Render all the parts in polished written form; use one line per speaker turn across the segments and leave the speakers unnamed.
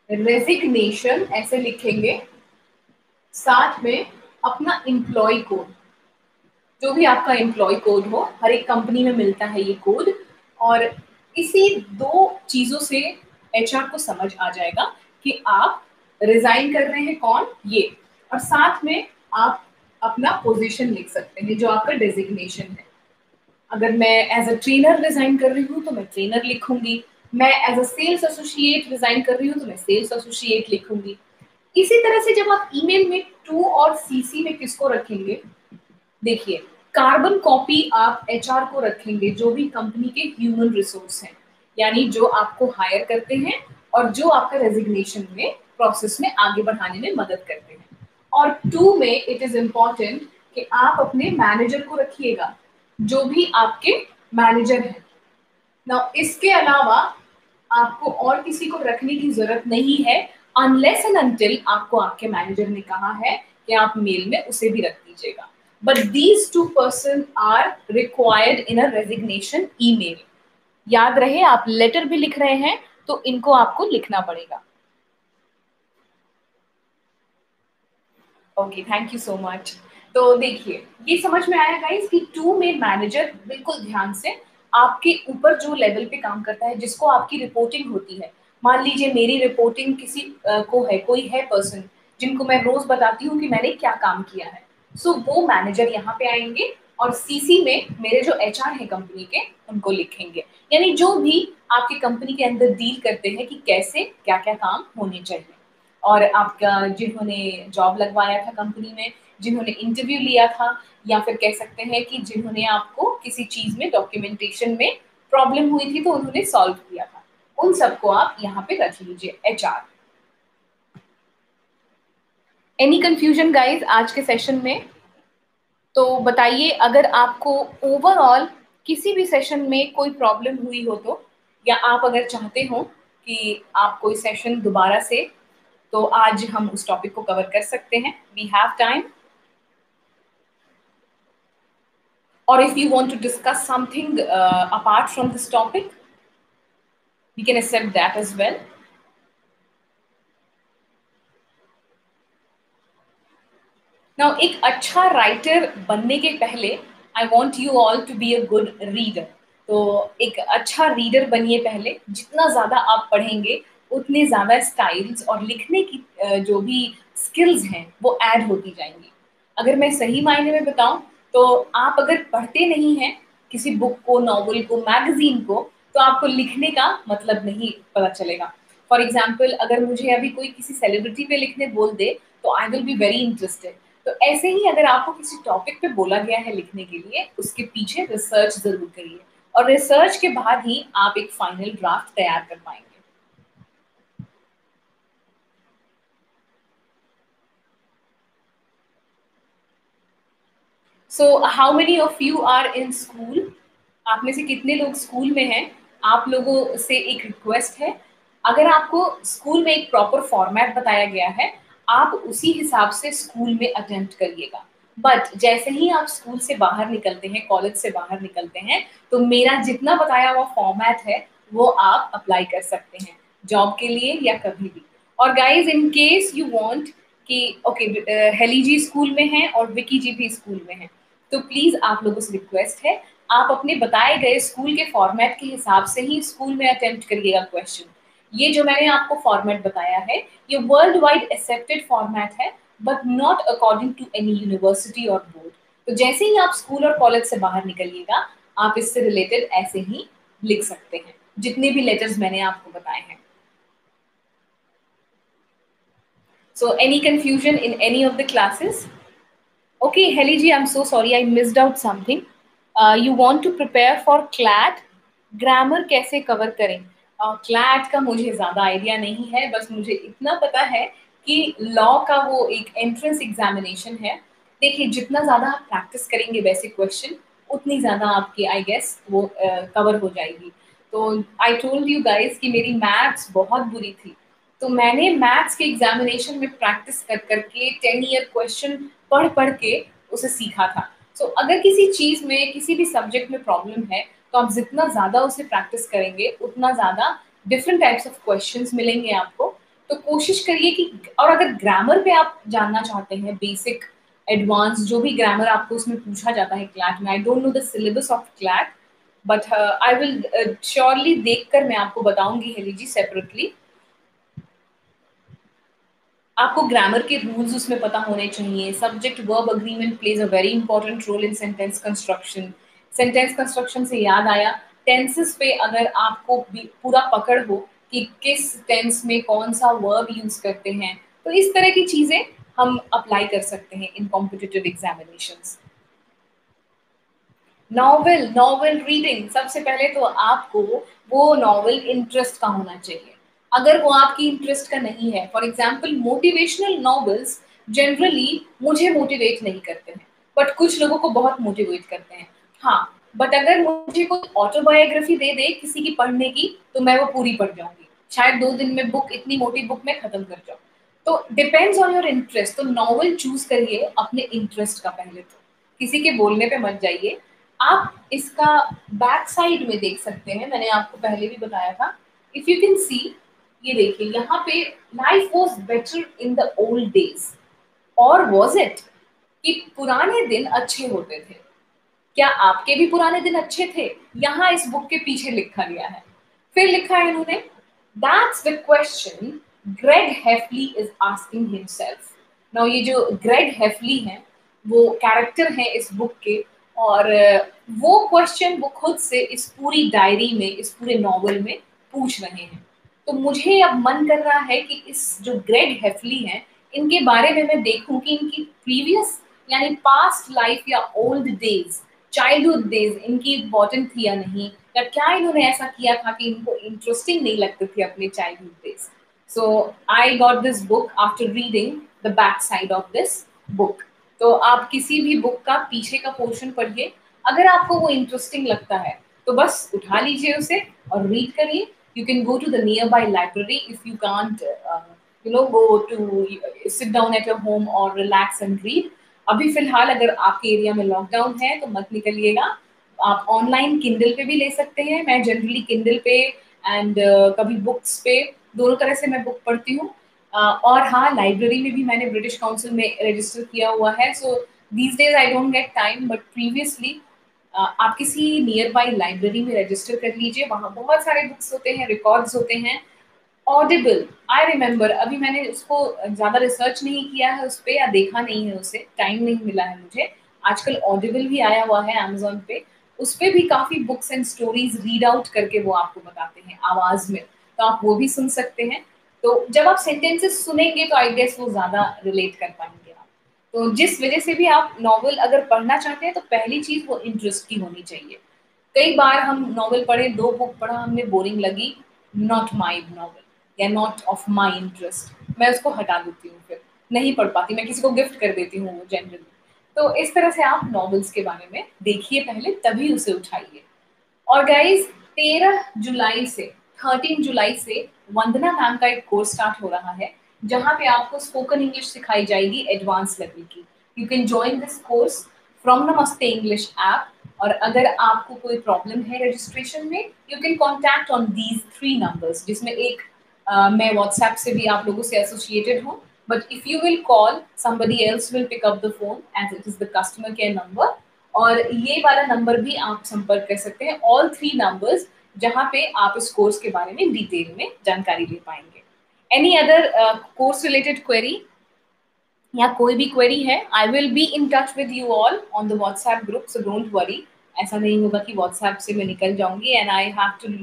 Resignation ऐसे लिखेंगे, साथ में अपना एम्प्लॉय कोड, जो भी आपका एम्प्लॉय कोड हो, हर एक कंपनी में मिलता है ये कोड। और इसी दो चीजों से एचआर को समझ आ जाएगा कि आप रिजाइन कर रहे हैं कौन, ये। और साथ में आप अपना पोजीशन लिख सकते हैं, जो आपका डेजिग्नेशन है। अगर मैं एज अ ट्रेनर रिजाइन कर रही हूँ तो मैं ट्रेनर लिखूंगी, मैं as a sales associate resign कर रही हूँ तो मैं सेल्स एसोसिएट लिखूंगी। इसी तरह से जब आप ईमेल में टू और सीसी में किसको रखेंगे, देखिए, कार्बन कॉपी आप एचआर को रखेंगे, जो भी कंपनी के ह्यूमन रिसोर्स हैं, यानी जो आपको हायर करते हैं और जो आपका रेजिग्नेशन में प्रोसेस में आगे बढ़ाने में मदद करते हैं। और टू में इट इज इम्पॉर्टेंट कि आप अपने मैनेजर को रखिएगा, जो भी आपके मैनेजर हैं ना। इसके अलावा आपको और किसी को रखने की जरूरत नहीं है, अनलेस एंड अनटिल आपको आपके मैनेजर ने कहा है कि आप मेल में उसे भी रख दीजिएगा। But these two person are required in a resignation email. याद रहे, आप लेटर भी लिख रहे हैं तो इनको आपको लिखना पड़ेगा। Okay, thank you so much. तो देखिए, ये समझ में आया गाइस कि टू में मैनेजर, बिल्कुल ध्यान से, आपके ऊपर जो लेवल पे काम करता है, जिसको आपकी रिपोर्टिंग होती है। मान लीजिए मेरी रिपोर्टिंग किसी को है, कोई है पर्सन जिनको मैं रोज बताती हूँ कि मैंने क्या काम किया है, सो वो मैनेजर यहाँ पे आएंगे और सीसी में मेरे जो एचआर है कंपनी के, उनको लिखेंगे। यानी जो भी आपकी कंपनी के अंदर डील करते हैं कि कैसे क्या क्या काम होने चाहिए। और आपका जिन्होंने जॉब लगवाया था कंपनी में, जिन्होंने इंटरव्यू लिया था, या फिर कह सकते हैं कि जिन्होंने आपको किसी चीज में डॉक्यूमेंटेशन में प्रॉब्लम हुई थी तो उन्होंने सॉल्व किया था, उन सबको आप यहाँ पे रख लीजिए एचआर। एनी कंफ्यूजन गाइज आज के सेशन में? तो बताइए, अगर आपको ओवरऑल किसी भी सेशन में कोई प्रॉब्लम हुई हो तो, या आप अगर चाहते हो कि आप कोई सेशन दोबारा से, तो आज हम उस टॉपिक को कवर कर सकते हैं। We have time. और if you want to discuss something apart from this topic, we can accept that as well. Now, एक अच्छा राइटर बनने के पहले I want you all to be a good reader. तो एक अच्छा रीडर बनिए पहले। जितना ज़्यादा आप पढ़ेंगे उतने ज़्यादा स्टाइल्स और लिखने की जो भी स्किल्स हैं वो ऐड होती जाएंगी। अगर मैं सही मायने में बताऊं तो आप अगर पढ़ते नहीं हैं किसी बुक को, नॉवल को, मैगजीन को, तो आपको लिखने का मतलब नहीं पता चलेगा। फॉर एग्जाम्पल, अगर मुझे अभी कोई किसी सेलिब्रिटी पे लिखने बोल दे तो आई विल बी वेरी इंटरेस्टेड। तो ऐसे ही अगर आपको किसी टॉपिक पे बोला गया है लिखने के लिए, उसके पीछे रिसर्च जरूर करिए, और रिसर्च के बाद ही आप एक फाइनल ड्राफ्ट तैयार कर पाएंगे। So how many of you are in school? आप में से कितने लोग स्कूल में हैं? आप लोगों से एक रिक्वेस्ट है, अगर आपको स्कूल में एक प्रॉपर फॉर्मेट बताया गया है, आप उसी हिसाब से स्कूल में अटेम्प्ट करिएगा। बट जैसे ही आप स्कूल से बाहर निकलते हैं, कॉलेज से बाहर निकलते हैं, तो मेरा जितना बताया हुआ फॉर्मेट है वो आप अप्लाई कर सकते हैं, जॉब के लिए या कभी भी। और guys, in case you want कि ओके, हेली जी स्कूल में हैं और विकी जी भी स्कूल में हैं, तो प्लीज आप लोगों से रिक्वेस्ट है, आप अपने बताए गए स्कूल के फॉर्मेट के हिसाब से ही स्कूल में अटेम्प्ट करिएगा क्वेश्चन। ये जो मैंने आपको फॉर्मेट बताया है, ये वर्ल्ड वाइड एक्सेप्टेड फॉर्मेट है, but not according to any university और बोर्ड। तो जैसे ही आप स्कूल और कॉलेज से बाहर निकलिएगा, आप इससे रिलेटेड ऐसे ही लिख सकते हैं, जितने भी लेटर्स मैंने आपको बताए हैं। So any confusion in any of the classes? Okay, Heli ji, I'm so sorry, I missed out something. You want to prepare for CLAT? Grammar कैसे कवर करें? CLAT का मुझे ज़्यादा आइडिया नहीं है, बस मुझे इतना पता है कि लॉ का वो एक एंट्रेंस एग्जामिनेशन है। देखिए, जितना ज़्यादा आप प्रैक्टिस करेंगे बेसिक क्वेश्चन, उतनी ज़्यादा आपकी आई गेस वो कवर हो जाएगी। तो आई टोल्ड यू गाइस कि मेरी मैथ्स बहुत बुरी थी, तो मैंने मैथ्स के एग्जामिनेशन में प्रैक्टिस कर करके 10 ईयर क्वेश्चन पढ़ पढ़ के उसे सीखा था। सो अगर किसी चीज में, किसी भी सब्जेक्ट में प्रॉब्लम है, तो आप जितना ज्यादा उसे प्रैक्टिस करेंगे उतना ज्यादा डिफरेंट टाइप्स ऑफ क्वेश्चंस मिलेंगे आपको, तो कोशिश करिए कि, और अगर ग्रामर पे आप जानना चाहते हैं, बेसिक एडवांस जो भी ग्रामर आपको उसमें पूछा जाता है क्लैट में, I don't know the syllabus of CLAT, but I will surely देखकर मैं आपको बताऊंगी हेली जी सेपरेटली। आपको ग्रामर के रूल्स उसमें पता होने चाहिए। Subject verb agreement plays a very important role in sentence construction. Sentence construction से याद आया, टेंसेस पे अगर आपको पूरा पकड़ हो कि किस टेंस में कौन सा वर्ब यूज करते हैं, तो इस तरह की चीजें हम अप्लाई कर सकते हैं in competitive examinations. Novel, novel reading, सबसे पहले तो आपको वो नॉवेल इंटरेस्ट का होना चाहिए। अगर वो आपकी इंटरेस्ट का नहीं है, for example motivational novels generally मुझे मोटिवेट नहीं करते हैं, बट कुछ लोगों को बहुत मोटिवेट करते हैं। हाँ, बट अगर मुझे कोई ऑटोबायोग्राफी दे दे किसी की पढ़ने की, तो मैं वो पूरी पढ़ जाऊंगी, शायद 2 दिन में बुक, इतनी मोटी बुक में खत्म कर जाऊँ। तो डिपेंड्स ऑन योर इंटरेस्ट। तो नॉवेल चूज करिए अपने इंटरेस्ट का पहले, तो किसी के बोलने पे मत जाइए। आप इसका बैक साइड में देख सकते हैं, मैंने आपको पहले भी बताया था, इफ यू कैन सी, ये देखिए यहाँ पे, life was better in the old days, और वॉज इट, कि पुराने दिन अच्छे होते थे। क्या आपके भी पुराने दिन अच्छे थे? यहाँ इस बुक के पीछे लिखा गया है। फिर लिखा है इन्होंने, that's the question Greg Heffley is asking himself. Now ये जो ग्रेग हेफली है, वो कैरेक्टर है इस बुक के, और वो क्वेश्चन वो खुद से इस पूरी डायरी में, इस पूरे नॉवल में पूछ रहे हैं। तो मुझे अब मन कर रहा है कि इस जो ग्रेग हेफली हैं, इनके बारे में मैं देखूं कि इनकी प्रीवियस यानी पास्ट लाइफ या ओल्ड डेज, चाइल्डहुड डेज इनकी इम्पोर्टेंट थी या नहीं, या क्या इन्होंने ऐसा किया था कि इनको इंटरेस्टिंग नहीं लगते थे अपने childhood days. So I got this book after reading the back side of this book. तो आप किसी भी बुक का पीछे का पोर्शन पढ़िए, अगर आपको वो इंटरेस्टिंग लगता है तो बस उठा लीजिए उसे और रीड करिए। You can go to the nearby library if you can't go to sit down at your home or relax and read। अभी फिलहाल अगर आपके एरिया में लॉकडाउन है तो मत निकलिएगा, आप ऑनलाइन किंडल पे भी ले सकते हैं। मैं जनरली किंडल पे एंड कभी बुक्स पे, दोनों तरह से मैं बुक पढ़ती हूँ। और हाँ, लाइब्रेरी में भी मैंने ब्रिटिश काउंसिल में रजिस्टर किया हुआ है। So these days I don't get time, but previously आप किसी नियर बाई लाइब्रेरी में रजिस्टर कर लीजिए, वहाँ बहुत सारे बुक्स होते हैं, रिकॉर्ड्स होते हैं। ऑडिबल, आई रिमेम्बर, अभी मैंने उसको ज़्यादा रिसर्च नहीं किया है उस पे, या देखा नहीं है, उसे टाइम नहीं मिला है मुझे। आजकल ऑडिबल भी आया हुआ है अमेजोन पे, उस पे भी काफ़ी books and stories read out करके वो आपको बताते हैं आवाज़ में, तो आप वो भी सुन सकते हैं। तो जब आप सेंटेंसेस सुनेंगे तो आई गेस वो ज़्यादा रिलेट कर पाएंगे आप। तो जिस वजह से भी आप नॉवल अगर पढ़ना चाहते हैं, तो पहली चीज़ वो इंटरेस्ट की होनी चाहिए। कई बार हम नॉवल पढ़े, 2 बुक पढ़ा, हमने बोरिंग लगी, नॉट माई नॉवल या नॉट ऑफ माई इंटरेस्ट, मैं उसको हटा देती हूँ, फिर नहीं पढ़ पाती, मैं किसी को गिफ्ट कर देती हूँ जनरली। तो इस तरह से आप नॉवेल्स के बारे में देखिए पहले, तभी उसे उठाइए। और गाइज, 13 जुलाई से 13 जुलाई से वंदना मैम का एक कोर्स स्टार्ट हो रहा है, जहाँ पे आपको स्पोकन इंग्लिश सिखाई जाएगी एडवांस लेवल की। You can join this course from नमस्ते इंग्लिश ऐप। और अगर आपको कोई प्रॉब्लम है रजिस्ट्रेशन में, you can contact on these 3 numbers, जिसमें एक मैं व्हाट्सएप से भी आप लोगों से एसोसिएटेड हूँ, but if you will call, somebody else will pick up the phone as it is the customer care number। और ये वाला नंबर भी आप संपर्क कर सकते हैं, ऑल 3 नंबर्स, जहाँ पे आप इस कोर्स के बारे में डिटेल में जानकारी ले पाएंगे। Any other course related query या कोई भी क्वेरी है, I will be in touch with you all on the WhatsApp group, so don't worry. ऐसा नहीं होगा कि व्हाट्सएप से मैं निकल जाऊंगी and I have to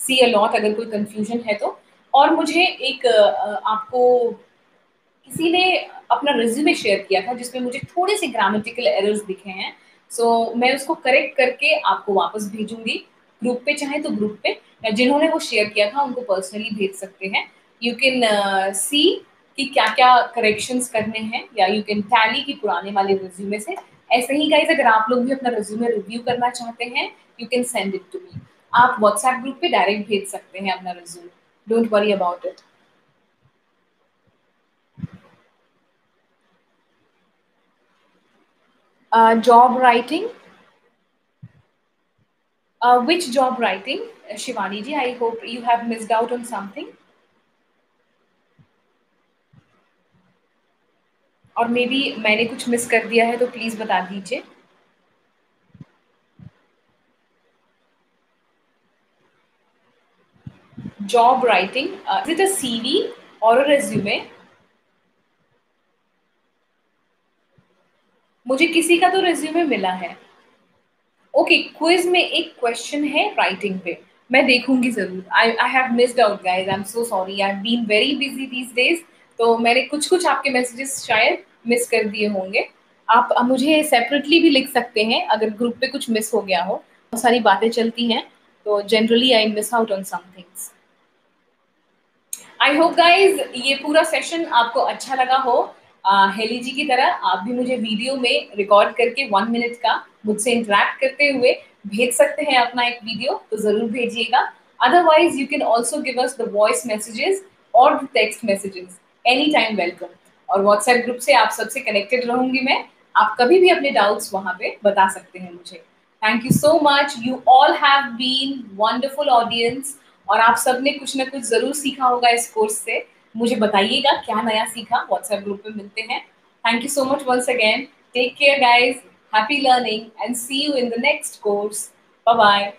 see a lot अगर कोई कंफ्यूजन है तो। और मुझे एक आपको किसी ने अपना रिज्यूमे शेयर किया था जिसमें मुझे थोड़े से ग्रामेटिकल एरर्स दिखे हैं, सो मैं उसको करेक्ट करके आपको वापस भेजूंगी ग्रुप पे, चाहे तो ग्रुप पे, या जिन्होंने वो शेयर किया था उनको पर्सनली भेज सकते हैं। यू कैन सी कि क्या क्या करेक्शंस करने हैं, या यू कैन टैली की पुराने वाले रिज्यूमे से। ऐसे ही गाइज, अगर आप लोग भी अपना रिज्यूमे रिव्यू करना चाहते हैं, you can send it to me. आप व्हाट्सएप ग्रुप पे डायरेक्ट भेज सकते हैं अपना resume, don't worry about it. Job writing, which job writing, Shivani ji? I hope you have missed out on something. और मे बी मैंने कुछ miss कर दिया है तो प्लीज बता दीजिए। Job writing, is it a CV और अ रेज्यूमे? मुझे किसी का तो रेज्यूमे मिला है। ओके, क्विज में एक क्वेश्चन है राइटिंग पे, मैं देखूंगी जरूर। I have missed out guys, I am so sorry, I have been very busy these days. तो मैंने कुछ कुछ आपके मैसेजेस शायद मिस कर दिए होंगे। आप मुझे सेपरेटली भी लिख सकते हैं अगर ग्रुप पे कुछ मिस हो गया हो, बहुत सारी बातें चलती हैं तो generally I miss out on some things. I hope guys ये पूरा सेशन आपको अच्छा लगा हो। हेली जी की तरह आप भी मुझे वीडियो में रिकॉर्ड करके 1 मिनट का मुझसे इंटरेक्ट करते हुए भेज सकते हैं अपना एक वीडियो, तो जरूर भेजिएगा। Otherwise you can also give us the voice messages और the text messages, any time welcome. और व्हाट्सएप ग्रुप से आप सबसे कनेक्टेड रहूंगी मैं, आप कभी भी अपने डाउट्स वहां पे बता सकते हैं मुझे। Thank you so much, you all have been wonderful audience. और आप सब ने कुछ ना कुछ जरूर सीखा होगा इस कोर्स से। मुझे बताइएगा क्या नया सीखा, व्हाट्सएप ग्रुप पे मिलते हैं। Thank you so much once again, take care guys, happy learning and see you in the next course. Bye bye.